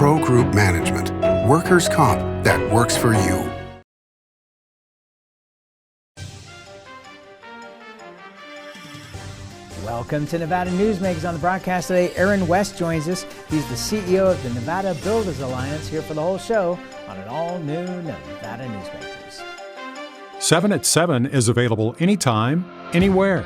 Pro Group Management. Workers' comp that works for you. Welcome to Nevada Newsmakers. On the broadcast today, Aaron West joins us. He's the CEO of the Nevada Builders Alliance, here for the whole show on an all-new Nevada Newsmakers. 7 at 7 is available anytime, anywhere.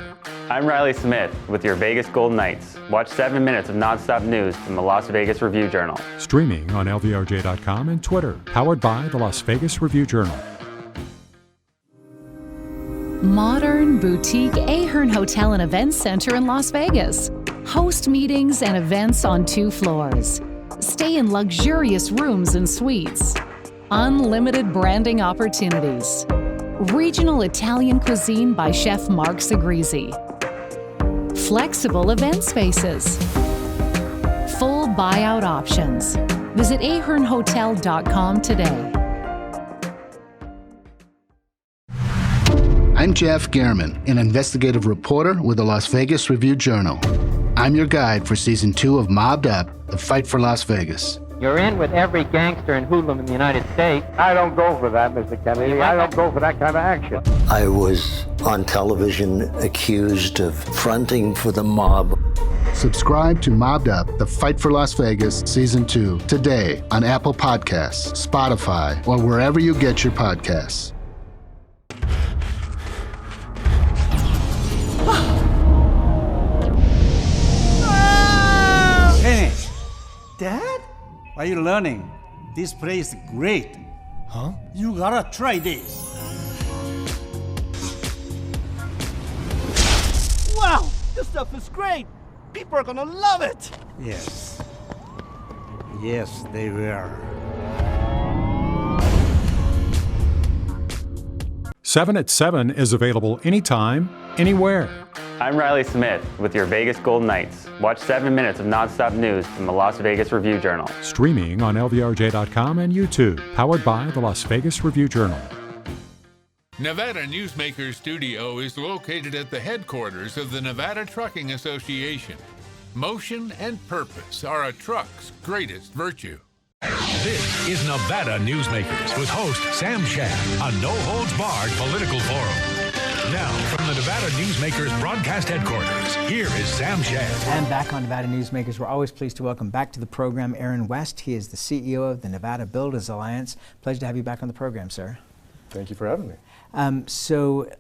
I'm Riley Smith with your Vegas Golden Knights. Watch 7 minutes of nonstop news from the Las Vegas Review-Journal. Streaming on LVRJ.com and Twitter. Powered by the Las Vegas Review-Journal. Modern boutique Ahern Hotel and Events Center in Las Vegas. Host meetings and events on 2 floors. Stay in luxurious rooms and suites. Unlimited branding opportunities. Regional Italian cuisine by Chef Mark Segrisi. Flexible event spaces. Full buyout options. Visit ahernhotel.com today. I'm Jeff Gehrman, an investigative reporter with the Las Vegas Review-Journal. I'm your guide for Season 2 of Mobbed Up, The Fight for Las Vegas. You're in with every gangster and hoodlum in the United States. I don't go for that, Mr. Kennedy. I don't go for that kind of action. I was on television accused of fronting for the mob. Subscribe to Mobbed Up, The Fight for Las Vegas, Season 2, today on Apple Podcasts, Spotify, or wherever you get your podcasts. Kenny! Dad? What are you learning? This place is great. Huh? You gotta try this. Wow! This stuff is great! People are gonna love it! Yes. Yes, they will. 7 at 7 is available anytime, anywhere. I'm Riley Smith with your Vegas Golden Knights. Watch 7 minutes of nonstop news from the Las Vegas Review-Journal. Streaming on LVRJ.com and YouTube. Powered by the Las Vegas Review-Journal. Nevada Newsmakers Studio is located at the headquarters of the Nevada Trucking Association. Motion and purpose are a truck's greatest virtue. This is Nevada Newsmakers with host Sam Shad, a no-holds-barred political forum. Now, from the Nevada Newsmakers broadcast headquarters, here is Sam Shad. And back on Nevada Newsmakers, we're always pleased to welcome back to the program Aaron West. He is the CEO of the Nevada Builders Alliance. Pleasure to have you back on the program, sir. Thank you for having me. So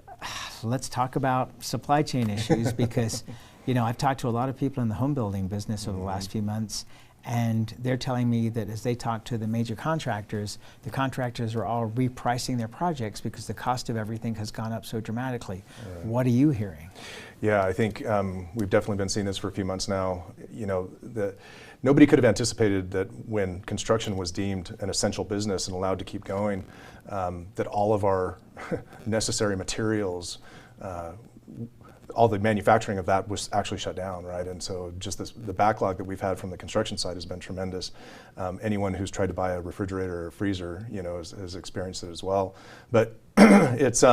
let's talk about supply chain issues because, you know, I've talked to a lot of people in the home building business over the last few months, and they're telling me that as they talk to the major contractors, the contractors are all repricing their projects because the cost of everything has gone up so dramatically. Right. What are you hearing? Yeah, I think we've definitely been seeing this for a few months now. You know, nobody could have anticipated that when construction was deemed an essential business and allowed to keep going, that all of our necessary materials, all the manufacturing of that was actually shut down, right? And so just the backlog that we've had from the construction side has been tremendous. Anyone who's tried to buy a refrigerator or a freezer, you know, has experienced it as well. But it's,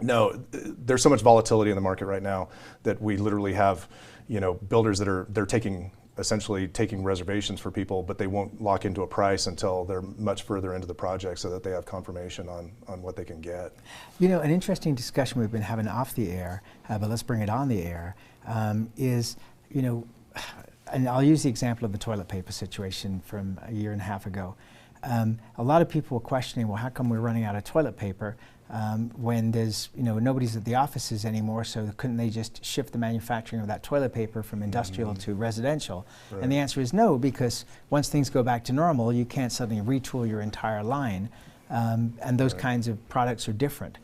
no, there's so much volatility in the market right now that we literally have, you know, builders that they're essentially taking reservations for people, but they won't lock into a price until they're much further into the project so that they have confirmation on what they can get. You know, an interesting discussion we've been having off the air, but let's bring it on the air, is, you know, and I'll use the example of the toilet paper situation from a year and a half ago. A lot of people were questioning, well, how come we're running out of toilet paper when there's, you know, nobody's at the offices anymore, so couldn't they just shift the manufacturing of that toilet paper from industrial to residential? Right. And the answer is no, because once things go back to normal, you can't suddenly retool your entire line, and those kinds of products are different.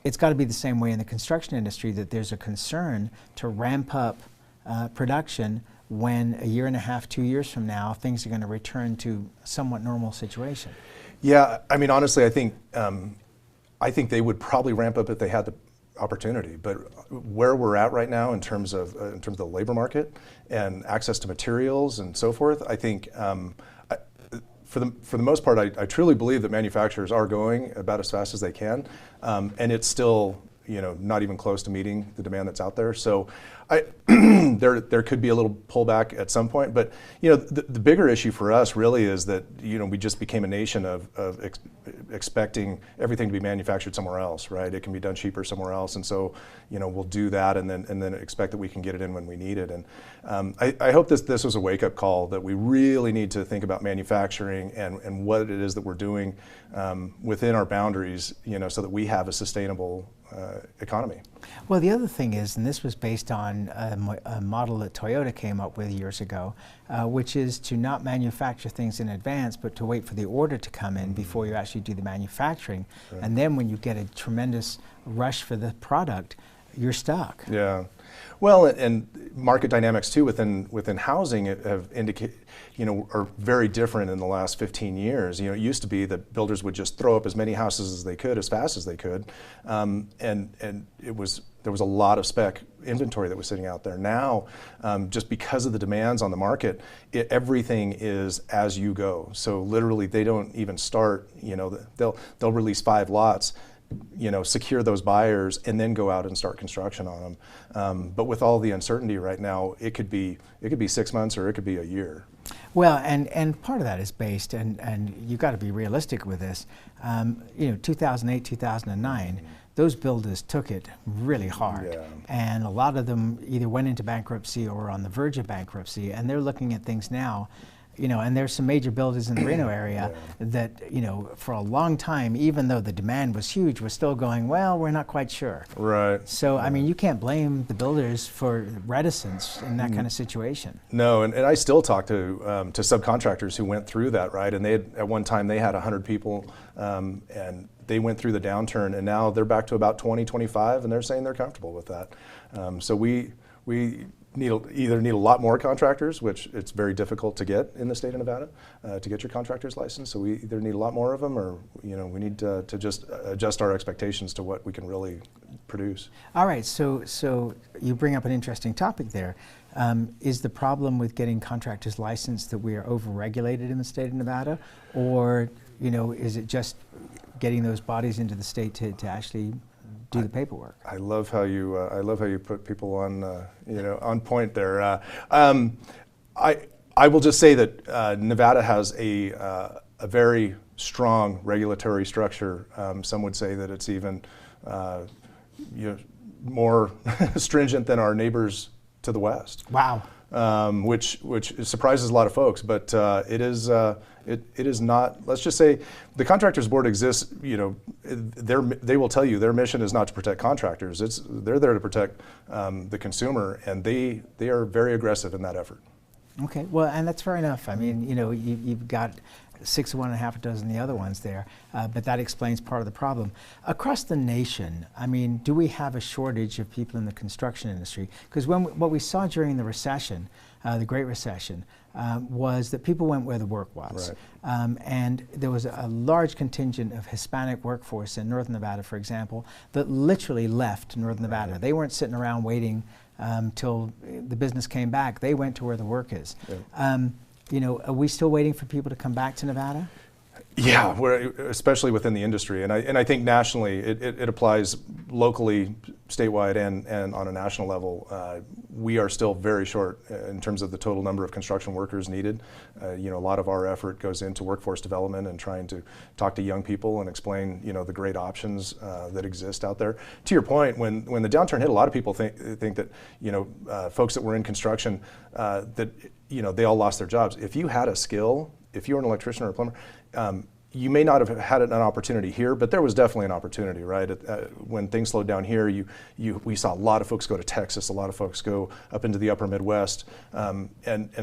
It's got to be the same way in the construction industry, that there's a concern to ramp up production when a year and a half, 2 years from now, things are going to return to a somewhat normal situation. Yeah, I mean, honestly, I think they would probably ramp up if they had the opportunity. But where we're at right now in terms of the labor market and access to materials and so forth, I think for the most part, I truly believe that manufacturers are going about as fast as they can, and it's still, not even close to meeting the demand that's out there. So there could be a little pullback at some point, but the bigger issue for us really is that we just became a nation of expecting everything to be manufactured somewhere else, right? It can be done cheaper somewhere else, and so we'll do that and then expect that we can get it in when we need it. And I hope this was a wake-up call that we really need to think about manufacturing and what it is that we're doing within our boundaries, so that we have a sustainable economy. Well, the other thing is, and this was based on a model that Toyota came up with years ago, which is to not manufacture things in advance, but to wait for the order to come in before you actually do the manufacturing. Right. And then when you get a tremendous rush for the product, you're stuck. Yeah. Well, and market dynamics too within housing have indicated, are very different in the last 15 years. It used to be that builders would just throw up as many houses as they could, as fast as they could, and there was a lot of spec inventory that was sitting out there. Now, just because of the demands on the market, everything is as you go. So literally, they don't even start. They'll release 5 lots. Secure those buyers and then go out and start construction on them. But with all the uncertainty right now, it could be 6 months or it could be a year. Well, and part of that is based, and you've got to be realistic with this. 2008, 2009, those builders took it really hard, and a lot of them either went into bankruptcy or were on the verge of bankruptcy, and they're looking at things now. And there's some major builders in the Reno area that, for a long time, even though the demand was huge, was still going, well, we're not quite sure. Right. So, I mean, you can't blame the builders for reticence in that kind of situation. No, and I still talk to subcontractors who went through that, right? And at one time they had 100 people, and they went through the downturn, and now they're back to about 20, 25, and they're saying they're comfortable with that. So we either need a lot more contractors, which it's very difficult to get in the state of Nevada, to get your contractor's license. So we either need a lot more of them, or we need to just adjust our expectations to what we can really produce. All right. So you bring up an interesting topic there. Is the problem with getting contractors licensed that we are over-regulated in the state of Nevada, or is it just getting those bodies into the state to actually do the paperwork? I love how you put people on on point there. I will just say that Nevada has a very strong regulatory structure. Some would say that it's even more stringent than our neighbors to the west. Wow. Which surprises a lot of folks, but it is not. Let's just say the Contractors Board exists. They will tell you their mission is not to protect contractors. They're there to protect the consumer, and they are very aggressive in that effort. Okay, well, and that's fair enough. I mean, you've got 6 of one and a half a dozen the other ones there, but that explains part of the problem. Across the nation, I mean, do we have a shortage of people in the construction industry? Because what we saw during the recession, the Great Recession, was that people went where the work was. Right. And there was a large contingent of Hispanic workforce in Northern Nevada, for example, that literally left Northern Nevada. They weren't sitting around waiting till the business came back. They went to where the work is. Yeah. Are we still waiting for people to come back to Nevada? Yeah, especially within the industry, and I think nationally it applies locally, statewide, and on a national level. We are still very short in terms of the total number of construction workers needed. A lot of our effort goes into workforce development and trying to talk to young people and explain the great options that exist out there. To your point, when the downturn hit, a lot of people think that folks that were in construction that they all lost their jobs. If you had a skill, if you were an electrician or a plumber, you may not have had an opportunity here, but there was definitely an opportunity, right? When things slowed down here, we saw a lot of folks go to Texas, a lot of folks go up into the upper Midwest, and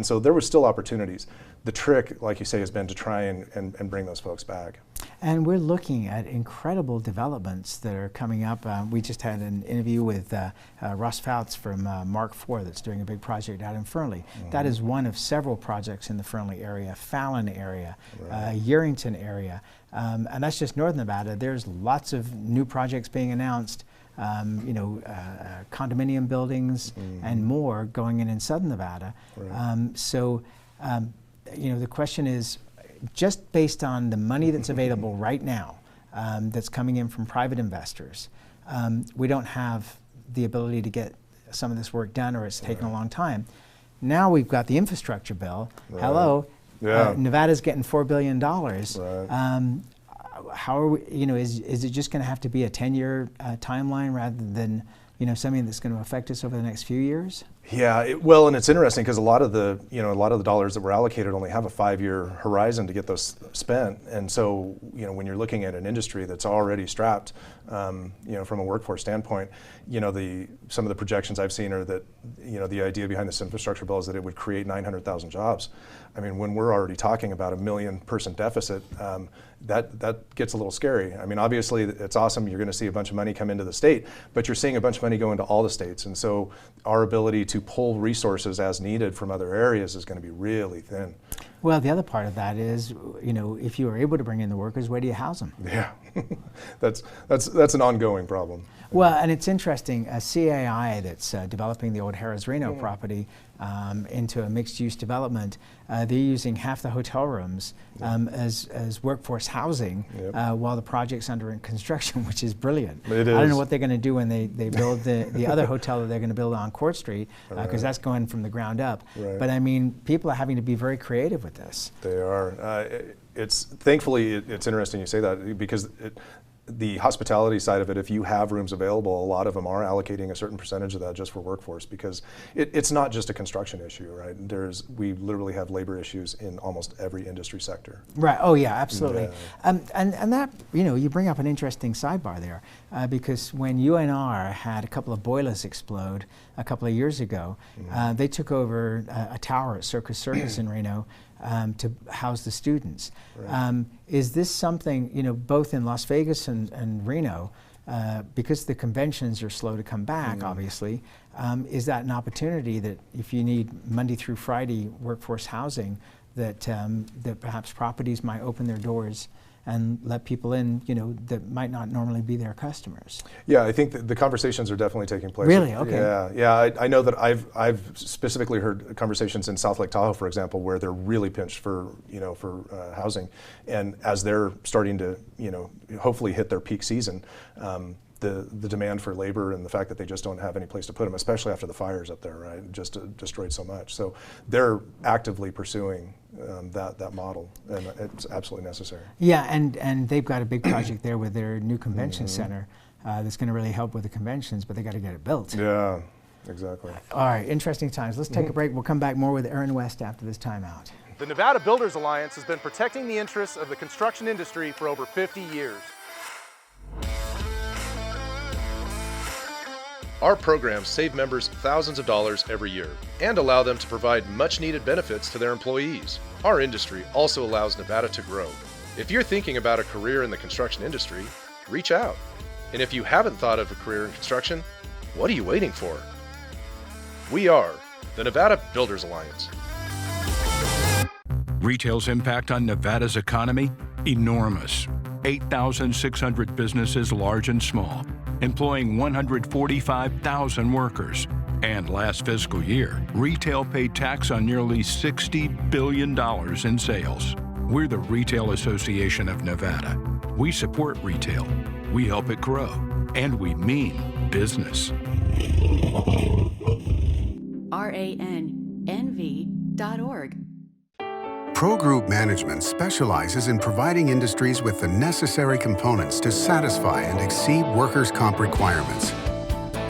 so there were still opportunities. The trick, like you say, has been to try and bring those folks back. And we're looking at incredible developments that are coming up. We just had an interview with Russ Fouts from Mark IV that's doing a big project out in Fernley. Mm-hmm. That is one of several projects in the Fernley area, Fallon area, right. Yerington area. And that's just Northern Nevada. There's lots of new projects being announced, condominium buildings and more going in Southern Nevada. Right. The question is, just based on the money that's available right now, that's coming in from private investors, we don't have the ability to get some of this work done, or it's taken a long time. Now we've got the infrastructure bill. Right. Hello, Yeah. Nevada's getting $4 billion. Right. How are we, is it just going to have to be a 10-year timeline rather than, something that's going to affect us over the next few years? Yeah, and it's interesting because a lot of the dollars that were allocated only have a 5-year horizon to get those spent, and so when you're looking at an industry that's already strapped, from a workforce standpoint, some of the projections I've seen are that the idea behind this infrastructure bill is that it would create 900,000 jobs. I mean, when we're already talking about a 1 million person deficit, that gets a little scary. I mean, obviously it's awesome. You're going to see a bunch of money come into the state, but you're seeing a bunch of money go into all the states, and so our ability to pull resources as needed from other areas is going to be really thin. Well, the other part of that is, if you are able to bring in the workers, where do you house them? Yeah, that's an ongoing problem. Well, and it's interesting, CAI that's developing the old Harrah's Reno property into a mixed-use development, they're using half the hotel rooms as workforce housing while the project's under construction, which is brilliant. It is. I don't know what they're going to do when they build the other hotel that they're going to build on Court Street, because that's going from the ground up. Right. But I mean, people are having to be very creative with this. They are. Thankfully, it's interesting you say that, because the hospitality side of it, if you have rooms available, a lot of them are allocating a certain percentage of that just for workforce, because it's not just a construction issue, right? We literally have labor issues in almost every industry sector. Right. Oh yeah, absolutely. Yeah. And that, you bring up an interesting sidebar there, because when UNR had a couple of boilers explode a couple of years ago, they took over a tower at Circus Circus in Reno to house the students. Right. Is this something, both in Las Vegas and Reno, because the conventions are slow to come back, obviously, is that an opportunity that if you need Monday through Friday workforce housing, that perhaps properties might open their doors and let people in, that might not normally be their customers? Yeah, I think the conversations are definitely taking place. Really? Okay. Yeah. I know that I've specifically heard conversations in South Lake Tahoe, for example, where they're really pinched for housing, and as they're starting to hopefully hit their peak season, the demand for labor and the fact that they just don't have any place to put them, especially after the fires up there, right, just destroyed so much. So they're actively pursuing that model, and it's absolutely necessary. Yeah, and they've got a big project there with their new convention center that's going to really help with the conventions, but they got to get it built. Yeah, exactly. All right, interesting times. Let's take a break. We'll come back more with Aaron West after this timeout. The Nevada Builders Alliance has been protecting the interests of the construction industry for over 50 years. Our programs save members thousands of dollars every year and allow them to provide much-needed benefits to their employees. Our industry also allows Nevada to grow. If you're thinking about a career in the construction industry, reach out. And if you haven't thought of a career in construction, what are you waiting for? We are the Nevada Builders Alliance. Retail's impact on Nevada's economy? Enormous. 8,600 businesses, large and small, employing 145,000 workers. And last fiscal year, retail paid tax on nearly $60 billion in sales. We're the Retail Association of Nevada. We support retail, we help it grow, and we mean business. RANNV.org. Pro Group Management specializes in providing industries with the necessary components to satisfy and exceed workers' comp requirements.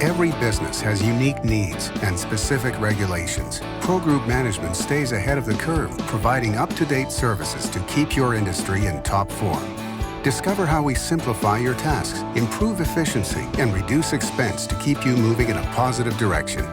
Every business has unique needs and specific regulations. Pro Group Management stays ahead of the curve, providing up-to-date services to keep your industry in top form. Discover how we simplify your tasks, improve efficiency, and reduce expense to keep you moving in a positive direction.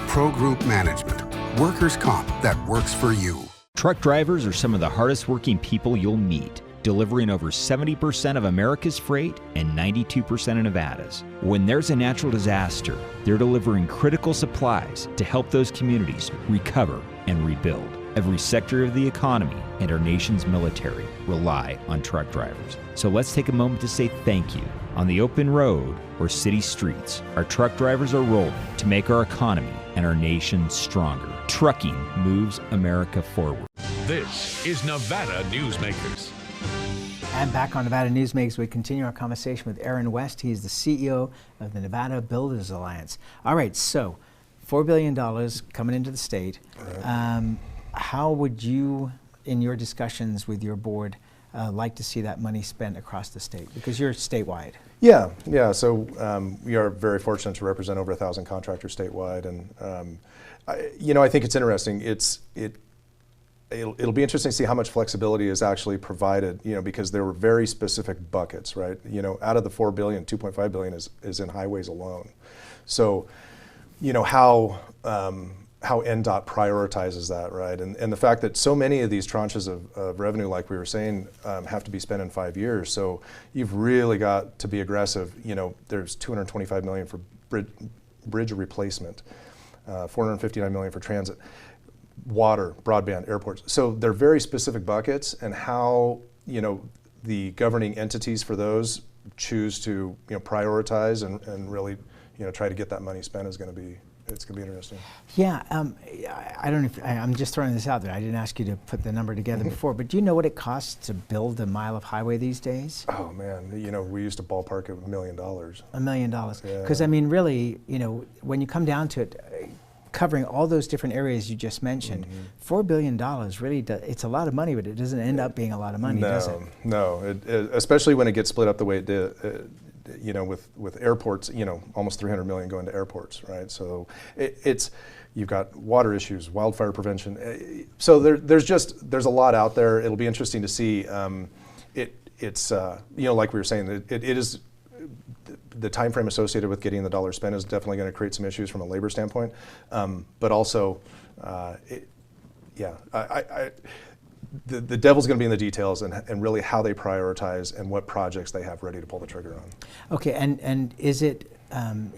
Pro Group Management. Workers' comp that works for you. Truck drivers are some of the hardest working people you'll meet, delivering over 70% of America's freight and 92% of Nevada's. When there's a natural disaster, they're delivering critical supplies to help those communities recover and rebuild. Every sector of the economy and our nation's military rely on truck drivers. So let's take a moment to say thank you. On the open road or city streets, our truck drivers are rolling to make our economy and our nation stronger. Trucking moves America forward. This is Nevada Newsmakers. And back on Nevada Newsmakers, we continue our conversation with Aaron West. He's the CEO of the Nevada Builders Alliance. All right, so $4 billion coming into the state. Right. How would you, in your discussions with your board, like to see that money spent across the state? Because you're statewide. Yeah. So we are very fortunate to represent over 1,000 contractors statewide, and I think it's interesting. It'll be interesting to see how much flexibility is actually provided, because there were very specific buckets, right? Out of the $4 billion, $2.5 billion is in highways alone. So, how NDOT prioritizes that, right? And the fact that so many of these tranches of revenue, like we were saying, have to be spent in 5 years. So you've really got to be aggressive. There's $225 million for bridge replacement, $459 million for transit, water, broadband, airports. So they're very specific buckets, and how the governing entities for those choose to prioritize and really try to get that money spent is going to be interesting. Yeah, I don't know if I'm just throwing this out there. I didn't ask you to put the number together before, but do you know what it costs to build a mile of highway these days? Oh man, we used to ballpark $1 million. $1 million. Because really, when you come down to it, covering all those different areas you just mentioned, $4 billion really it's a lot of money, but it doesn't end up being a lot of money, does it? No, especially when it gets split up the way it did. With airports, almost $300 million going to airports, right? So you've got water issues, wildfire prevention. So there's a lot out there. It'll be interesting to see. It's like we were saying, it is the time frame associated with getting the dollar spent is definitely going to create some issues from a labor standpoint, but also, the devil's going to be in the details and really how they prioritize and what projects they have ready to pull the trigger on. Okay, and is it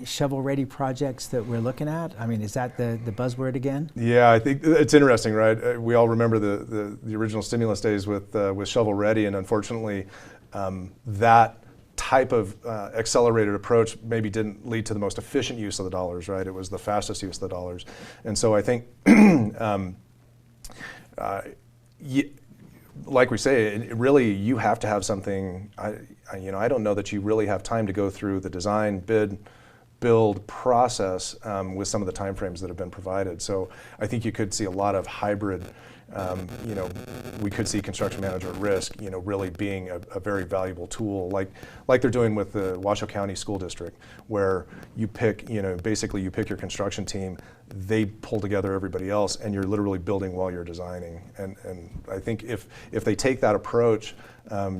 shovel-ready projects that we're looking at? I mean, is that the buzzword again? Yeah, I think it's interesting, right? We all remember the original stimulus days with shovel-ready, and unfortunately, that type of accelerated approach maybe didn't lead to the most efficient use of the dollars, right? It was the fastest use of the dollars. And so I think, like we say, really you have to have something, I don't know that you really have time to go through the design, bid, build process with some of the timeframes that have been provided. So I think you could see a lot of hybrid, we could see construction manager at risk, really being a very valuable tool, like they're doing with the Washoe County School District, where you pick, basically you pick your construction team, they pull together everybody else, and you're literally building while you're designing. And I think if they take that approach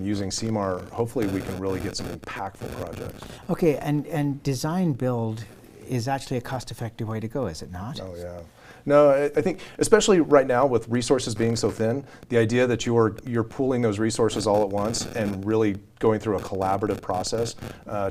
using CMAR, hopefully we can really get some impactful projects. Okay, and design build is actually a cost-effective way to go, is it not? Oh yeah. No, I think especially right now with resources being so thin, the idea that you're pooling those resources all at once and really going through a collaborative process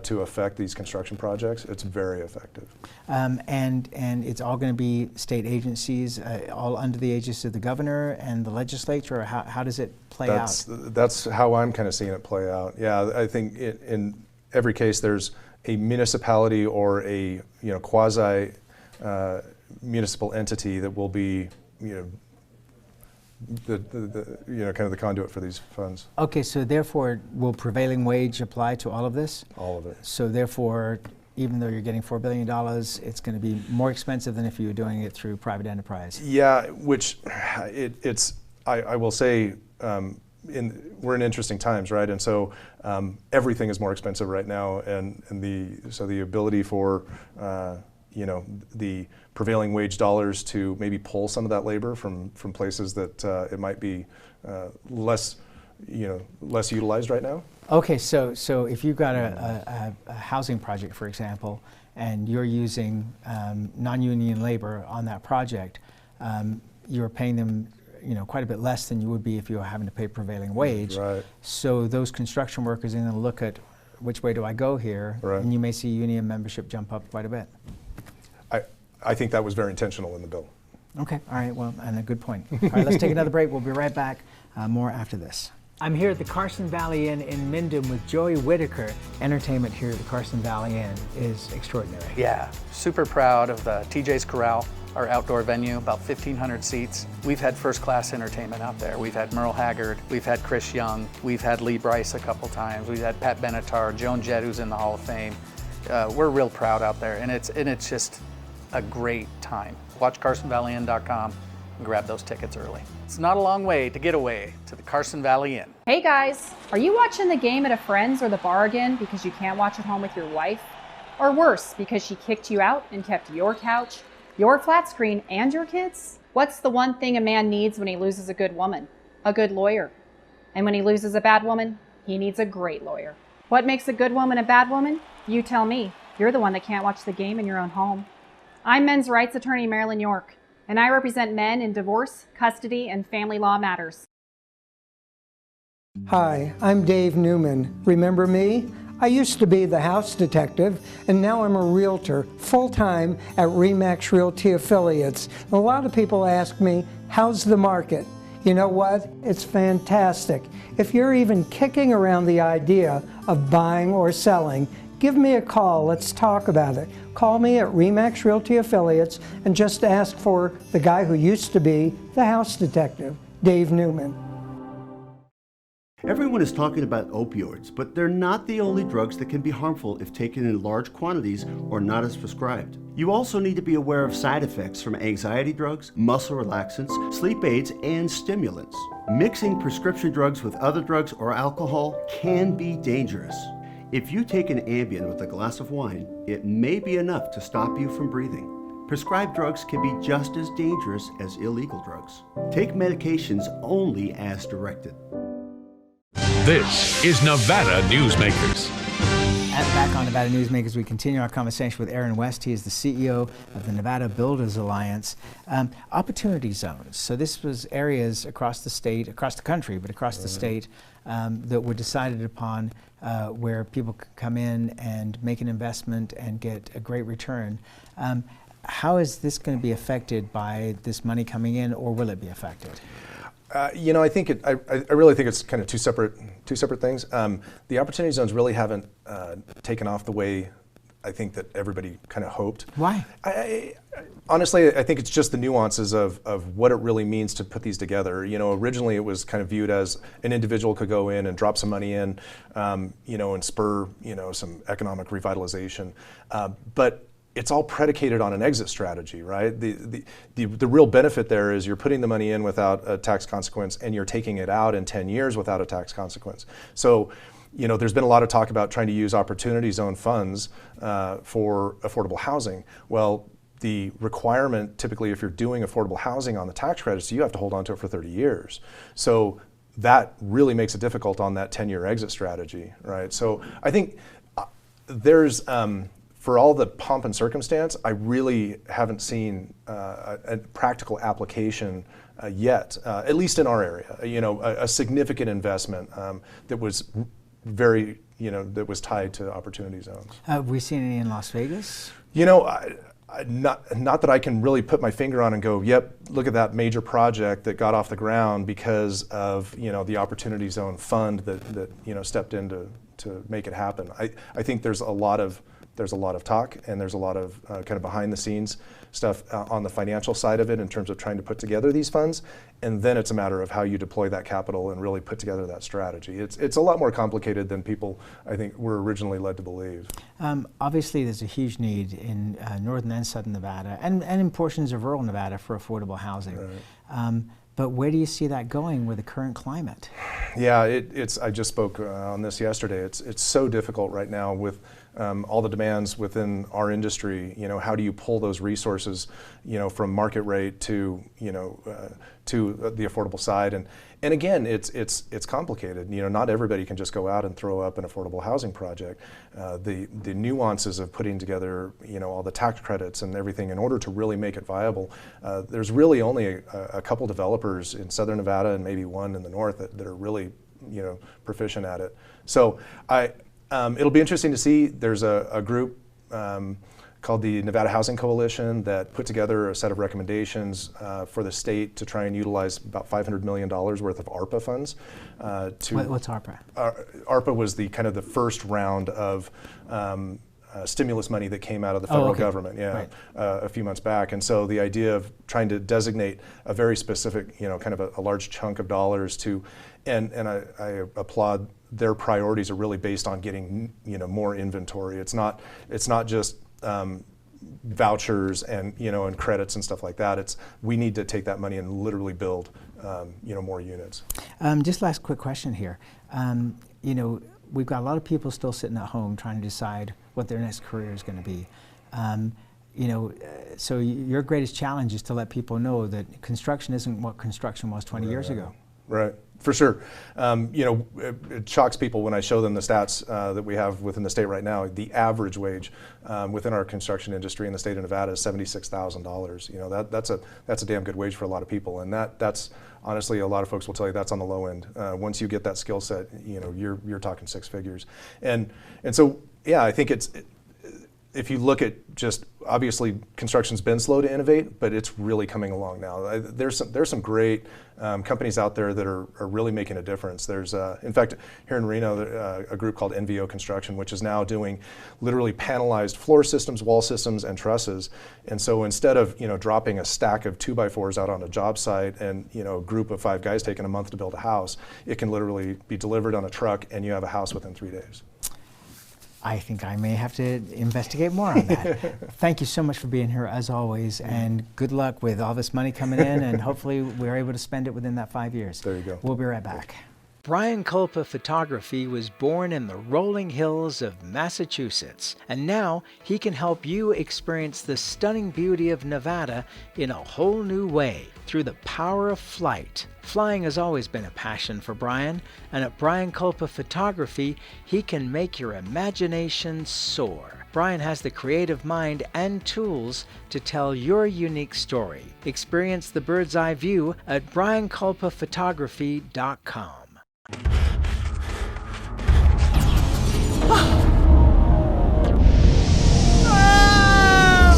to affect these construction projects, it's very effective. And it's all going to be state agencies, all under the aegis of the governor and the legislature, or how does it play out? That's how I'm kind of seeing it play out. Yeah, I think in every case there's a municipality or a quasi municipal entity that will be, kind of the conduit for these funds. Okay, so therefore, will prevailing wage apply to all of this? All of it. So therefore, even though you're getting $4 billion, it's going to be more expensive than if you were doing it through private enterprise. Yeah, which I will say, we're in interesting times, right? And so everything is more expensive right now, and the ability for the prevailing wage dollars to maybe pull some of that labor from places that it might be less utilized right now. Okay, so if you've got a housing project, for example, and you're using non-union labor on that project, you're paying them quite a bit less than you would be if you were having to pay prevailing wage. Right. So those construction workers are going to look at which way do I go here, right. And you may see union membership jump up quite a bit. I think that was very intentional in the bill. Okay, all right, well, and a good point. All right, let's take another break. We'll be right back. More after this. I'm here at the Carson Valley Inn in Minden with Joey Whitaker. Entertainment here at the Carson Valley Inn is extraordinary. Yeah, super proud of the TJ's Corral. our outdoor venue, about 1,500 seats. We've had first-class entertainment out there. We've had Merle Haggard, we've had Chris Young, we've had Lee Brice a couple times, we've had Pat Benatar, Joan Jett, who's in the Hall of Fame. We're real proud out there, and it's just a great time. Watch CarsonValleyInn.com and grab those tickets early. It's not a long way to get away to the Carson Valley Inn. Hey guys, are you watching the game at a friend's or the bar again because you can't watch at home with your wife? Or worse, because she kicked you out and kept your couch, your flat screen, and your kids? What's the one thing a man needs when he loses a good woman? A good lawyer. And when he loses a bad woman, he needs a great lawyer. What makes a good woman a bad woman? You tell me. You're the one that can't watch the game in your own home. I'm men's rights attorney Marilyn York, and I represent men in divorce, custody, and family law matters. Hi, I'm Dave Newman. Remember me? I used to be the house detective, and now I'm a realtor, full-time at RE/MAX Realty Affiliates. A lot of people ask me, how's the market? You know what? It's fantastic. If you're even kicking around the idea of buying or selling, give me a call. Let's talk about it. Call me at RE/MAX Realty Affiliates and just ask for the guy who used to be the house detective, Dave Newman. Everyone is talking about opioids, but they're not the only drugs that can be harmful if taken in large quantities or not as prescribed. You also need to be aware of side effects from anxiety drugs, muscle relaxants, sleep aids, and stimulants. Mixing prescription drugs with other drugs or alcohol can be dangerous. If you take an Ambien with a glass of wine, it may be enough to stop you from breathing. Prescribed drugs can be just as dangerous as illegal drugs. Take medications only as directed. This is Nevada Newsmakers. Back on Nevada Newsmakers, we continue our conversation with Aaron West. He is the CEO of the Nevada Builders Alliance. Opportunity zones. So this was areas across the state, across the country, but across the state that were decided upon where people could come in and make an investment and get a great return. How is this going to be affected by this money coming in, or will it be affected? You know, I think I really think it's kind of two separate things. The opportunity zones really haven't taken off the way I think that everybody kind of hoped. Why? Honestly, I think it's just the nuances of what it really means to put these together. You know, originally it was kind of viewed as an individual could go in and drop some money in, you know, and spur, you know, some economic revitalization. But it's all predicated on an exit strategy, right? The real benefit there is you're putting the money in without a tax consequence, and you're taking it out in 10 years without a tax consequence. So, you know, there's been a lot of talk about trying to use opportunity zone funds for affordable housing. Well, the requirement typically, if you're doing affordable housing on the tax credits, you have to hold on to it for 30 years. So that really makes it difficult on that 10-year exit strategy, right? So I think there's, for all the pomp and circumstance, I really haven't seen a practical application yet, at least in our area. You know, a significant investment that was very, you know, that was tied to opportunity zones. Have we seen any in Las Vegas? You know, not that I can really put my finger on and go, yep, look at that major project that got off the ground because of, you know, the opportunity zone fund that you know, stepped in to make it happen. I think there's a lot of talk, and there's a lot of kind of behind the scenes stuff on the financial side of it in terms of trying to put together these funds, and then it's a matter of how you deploy that capital and really put together that strategy. It's a lot more complicated than people, I think, were originally led to believe. Obviously there's a huge need in northern and southern Nevada and in portions of rural Nevada for affordable housing. Right. But where do you see that going with the current climate? Yeah, I just spoke on this yesterday. It's so difficult right now with all the demands within our industry. You know, how do you pull those resources, you know, from market rate to, you know, to the affordable side? And again, it's complicated. You know, not everybody can just go out and throw up an affordable housing project. The nuances of putting together, you know, all the tax credits and everything in order to really make it viable. There's really only a couple developers in southern Nevada and maybe one in the north that are really, you know, proficient at it. So it'll be interesting to see. There's a group called the Nevada Housing Coalition that put together a set of recommendations for the state to try and utilize about $500 million worth of ARPA funds. What's ARPA? ARPA was the kind of the first round of stimulus money that came out of the federal government, a few months back. And so the idea of trying to designate a very specific, kind of a large chunk of dollars to, and I applaud their priorities are really based on getting, more inventory. It's not just vouchers and, and credits and stuff like that. We need to take that money and literally build, more units. Just last quick question here. We've got a lot of people still sitting at home trying to decide what their next career is going to be. So your greatest challenge is to let people know that construction isn't what construction was 20 years ago. Right, for sure. It shocks people when I show them the stats that we have within the state right now. The average wage within our construction industry in the state of Nevada is $76,000. That's a damn good wage for a lot of people, and that's honestly, a lot of folks will tell you that's on the low end. Once you get that skill set, you're talking six figures, and so yeah, I think if you look at just, obviously construction's been slow to innovate, but it's really coming along now. There's some great companies out there that are really making a difference. There's, in fact, here in Reno, a group called NVO Construction, which is now doing literally panelized floor systems, wall systems, and trusses. And so instead of dropping a stack of 2x4s out on a job site and a group of 5 guys taking a month to build a house, it can literally be delivered on a truck and you have a house within 3 days. I think I may have to investigate more on that. Thank you so much for being here as always, and good luck with all this money coming in, and hopefully we're able to spend it within that 5 years. There you go. We'll be right back. Brian Culpa Photography was born in the rolling hills of Massachusetts, and now he can help you experience the stunning beauty of Nevada in a whole new way through the power of flight. Flying has always been a passion for Brian, and at Brian Culpa Photography, he can make your imagination soar. Brian has the creative mind and tools to tell your unique story. Experience the bird's eye view at brianculpaphotography.com.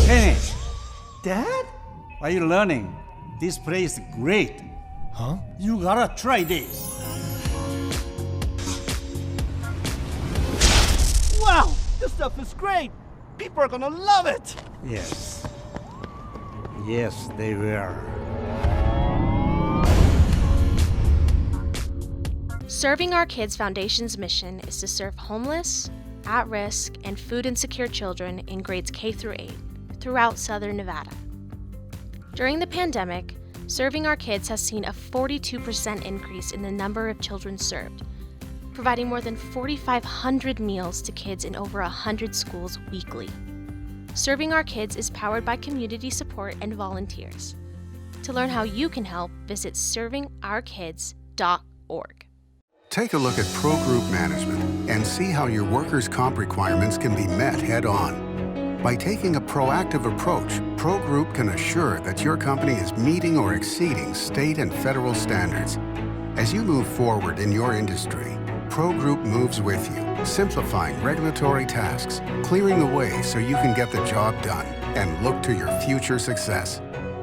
Kenny! Dad? Are you learning? This place is great. Huh? You gotta try this. Wow! This stuff is great! People are gonna love it! Yes. Yes, they will. Serving Our Kids Foundation's mission is to serve homeless, at-risk, and food insecure children in grades K through 8 throughout Southern Nevada. During the pandemic, Serving Our Kids has seen a 42% increase in the number of children served, providing more than 4,500 meals to kids in over 100 schools weekly. Serving Our Kids is powered by community support and volunteers. To learn how you can help, visit servingourkids.org. Take a look at Pro Group Management and see how your workers' comp requirements can be met head-on. By taking a proactive approach, Pro Group can assure that your company is meeting or exceeding state and federal standards. As you move forward in your industry, Pro Group moves with you, simplifying regulatory tasks, clearing the way so you can get the job done and look to your future success.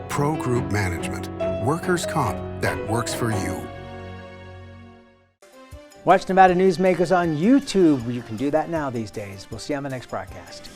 Pro Group Management, workers' comp that works for you. Watch Nevada Newsmakers on YouTube. You can do that now these days. We'll see you on the next broadcast.